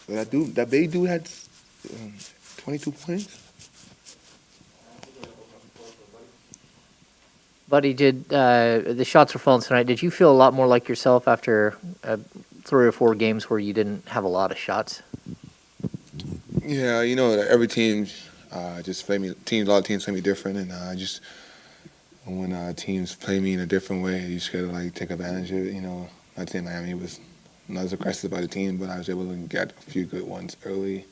That big dude had 22 points. Buddy, did the shots were falling tonight? Did you feel a lot more like yourself after 3 or 4 games where you didn't have a lot of shots? Yeah, every team just play me. A lot of teams play me different, and when teams play me in a different way, you just gotta take advantage of it. Not saying Miami was not as aggressive by the team, but I was able to get a few good ones early,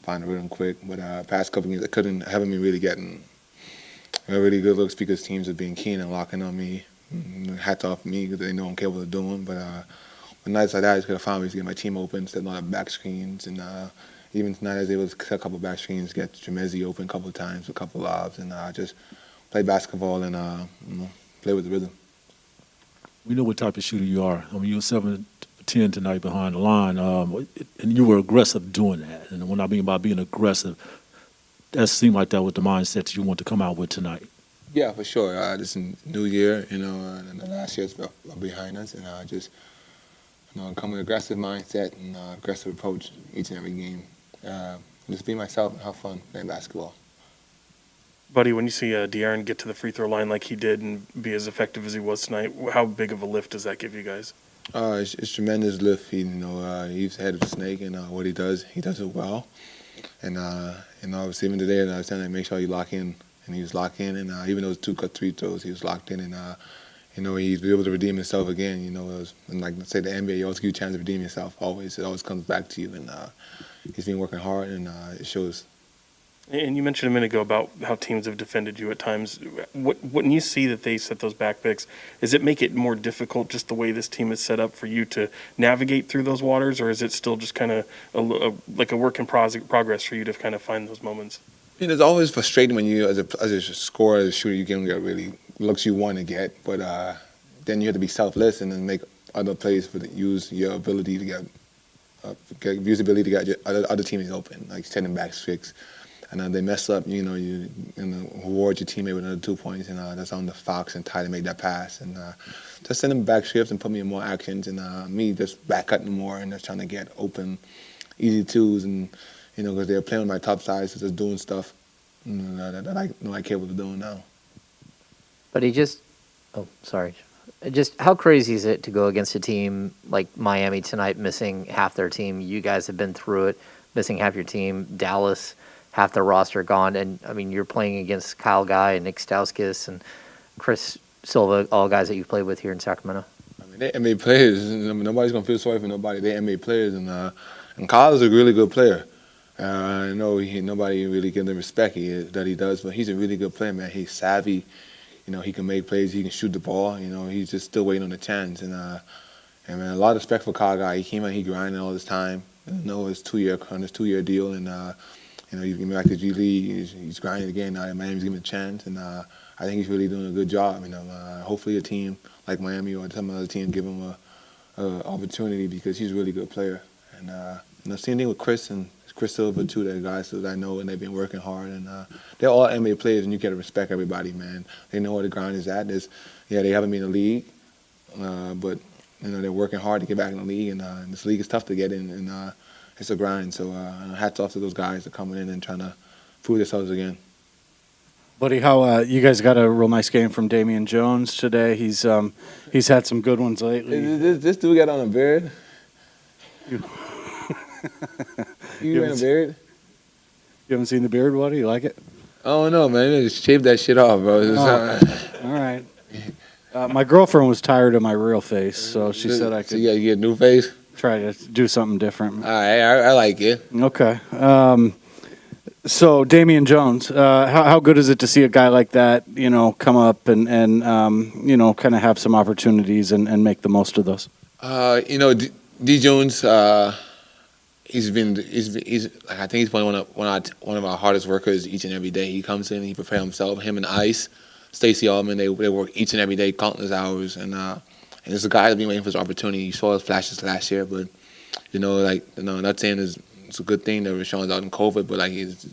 find a rhythm quick. But past couple games, haven't been really getting really good looks because teams are being keen and locking on me. Hats off me because they know I'm capable of doing. But nights like that, I just gotta find ways to get my team open, setting a lot of back screens, and even tonight I was able to set a couple of back screens, get Jamezi open a couple of times, a couple of lobs, and just play basketball and play with the rhythm. We know what type of shooter you are. I mean, you were 7 for 10 tonight behind the line, and you were aggressive doing that. And when I mean by being aggressive, that seemed like that was the mindset that you want to come out with tonight. Yeah, for sure. This is a new year, and the last year's behind us, and come with an aggressive mindset and aggressive approach each and every game. Just be myself and have fun playing basketball. Buddy, when you see DeAaron get to the free throw line like he did and be as effective as he was tonight, how big of a lift does that give you guys? It's tremendous lift. He's the head of the snake, and what he does it well. And obviously even today, I was telling him make sure you lock in, and he was locked in. And even those 2 cut 3 throws, he was locked in. And he's able to redeem himself again. And like let's say the NBA, you always give you a chance to redeem yourself. It always comes back to you. And he's been working hard, and it shows. And you mentioned a minute ago about how teams have defended you at times. When you see that they set those back picks, does it make it more difficult just the way this team is set up for you to navigate through those waters, or is it still just kind of like a work in progress for you to kind of find those moments? It's always frustrating when you, as a scorer, as a shooter, you can get really looks you want to get, but then you have to be selfless and then make other plays use your ability to get other teammates open, like setting back tricks. And they mess up, you reward your teammate with another 2 points, and that's on the Fox and Ty to make that pass. And just send them back shifts and put me in more actions, and me just back cutting more and just trying to get open, easy twos, and because they're playing with my top size, so just doing stuff that I know I'm capable of doing now. But just how crazy is it to go against a team like Miami tonight, missing half their team? You guys have been through it, missing half your team. Dallas, half their roster gone, and I mean you're playing against Kyle Guy and Nick Stauskas and Chris Silva, all guys that you've played with here in Sacramento. I mean, they're NBA players. Nobody's gonna feel sorry for nobody. They're NBA players, and Kyle is a really good player. I know nobody really gives him respect that he does, but he's a really good player, man. He's savvy. He can make plays. He can shoot the ball. He's just still waiting on the chance. And man, a lot of respect for Kyle Guy. He came out, he grinding all this time. His 2-year deal, and he's getting back to G League. He's grinding again. Now Miami's giving him a chance, and I think he's really doing a good job. Hopefully a team like Miami or some other team give him a opportunity because he's a really good player. And same thing with Chris Silva too. They're guys that I know, and they've been working hard. And they're all NBA players, and you gotta respect everybody, man. They know where the grind is at. They haven't been in the league, but they're working hard to get back in the league. And this league is tough to get in, and it's a grind. So hats off to those guys that are coming in and trying to prove themselves again. Buddy, how you guys got a real nice game from Damian Jones today. He's had some good ones lately. This dude got on a beard. You got a beard? You haven't seen the beard, buddy? You like it? Oh no, man! Just shave that shit off, bro. All right. My girlfriend was tired of my real face, so she said I could. So you get a new face. Try to do something different. All right, I like it. Okay. So Damian Jones, how good is it to see a guy like that, come up and kind of have some opportunities and make the most of those? D Jones, he's I think he's probably one of our hardest workers each and every day. He comes in, he prepares himself. Him and Ice, Stacey Allman, they work each and every day, countless hours, and it's a guy that's been waiting for his opportunity. He saw his flashes last year, but not saying it's a good thing that Rashawn's out in COVID, but it's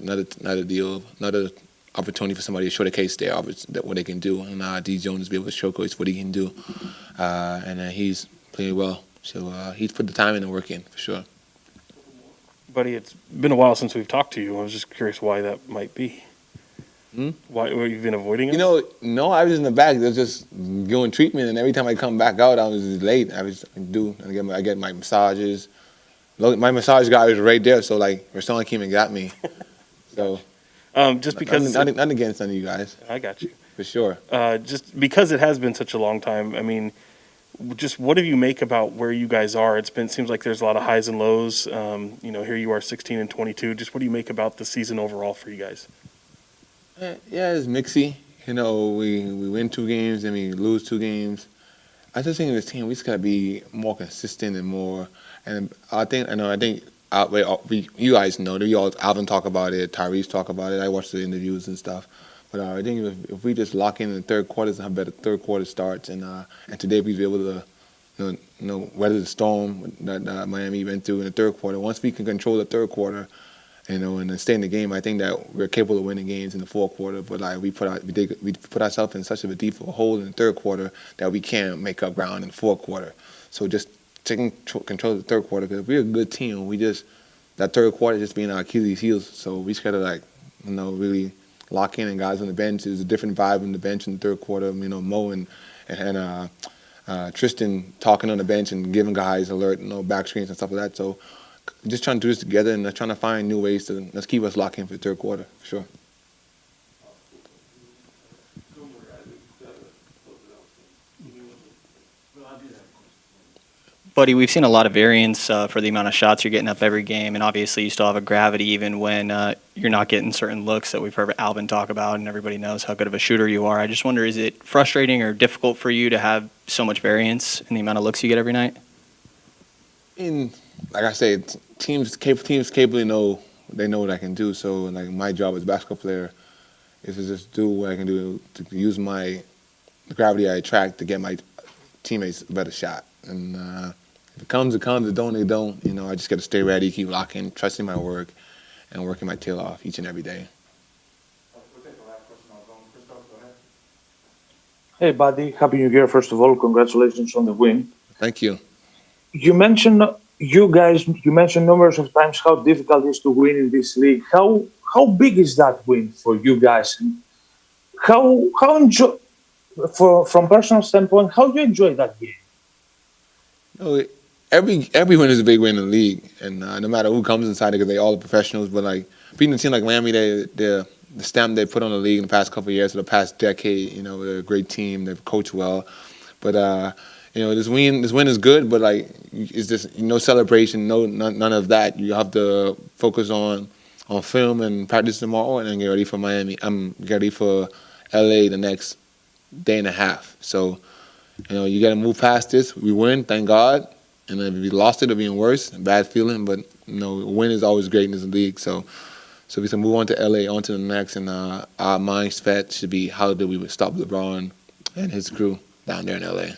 another opportunity for somebody to showcase what they can do, and D Jones be able to showcase what he can do, and he's playing well. So he's put the time in and work in for sure. Buddy, it's been a while since we've talked to you. I was just curious why that might be. Why you've been avoiding us? You know, no, I was in the back. They was just doing treatment, and every time I come back out, I was late. I get my massages. Look, my massage guy was right there, so like Rashawn came and got me. So just because nothing against none of you guys, I got you. for sure. Just because it has been such a long time. I mean, just what do you make about where you guys are? Seems like there's a lot of highs and lows. Here you are, 16-22. Just what do you make about the season overall for you guys? Yeah, it's mixy. You know, we win 2 games, then we lose 2 games. I just think in this team we just gotta be more consistent and more. And I think you guys know that Alvin talk about it, Tyrese talk about it. I watch the interviews and stuff. But I think if we just lock in the third quarters and have better third quarter starts, and today we'd be able to weather the storm that Miami went through in the third quarter. Once we can control the third quarter, and then stay in the game, I think that we're capable of winning games in the fourth quarter. But like we put ourselves in such a deep hole in the third quarter that we can't make up ground in the fourth quarter. So just taking control of the third quarter, because we're a good team. That third quarter just being our Achilles heels. So we just gotta really lock in. And guys on the bench, there's a different vibe on the bench in the third quarter. Mo and Tristan talking on the bench and giving guys alert, back screens and stuff like that. So just trying to do this together and trying to find new ways to keep us locked in for the third quarter, for sure. Buddy, we've seen a lot of variance for the amount of shots you're getting up every game, and obviously you still have a gravity even when you're not getting certain looks that we've heard Alvin talk about, and everybody knows how good of a shooter you are. I just wonder, is it frustrating or difficult for you to have so much variance in the amount of looks you get every night? Like I said, teams capably know what I can do. So like my job as a basketball player is to just do what I can do to use the gravity I attract to get my teammates a better shot. And if it comes, it comes. If it don't, it don't. I just got to stay ready, keep locking, trusting my work, and working my tail off each and every day. Hey, buddy. Happy New Year, first of all. Congratulations on the win. Thank you. You mentioned numbers of times how difficult it is to win in this league. How big is that win for you guys? And from personal standpoint, how do you enjoy that game? Every win is a big win in the league, and no matter who comes inside it, because they all are professionals. But like beating a team like Miami, the stamp they put on the league in the past couple of years, or the past decade, they're a great team. They've coached well, but this win is good. But like, it's just no celebration, none of that. You have to focus on film and practice tomorrow, and then get ready for Miami. Get ready for LA the next day and a half. So. You got to move past this. We win, thank God. And if we lost it, it'll be even worse. Bad feeling, but a win is always great in this league. So we can move on to LA, on to the next, and our mindset should be how do we stop LeBron and his crew down there in LA.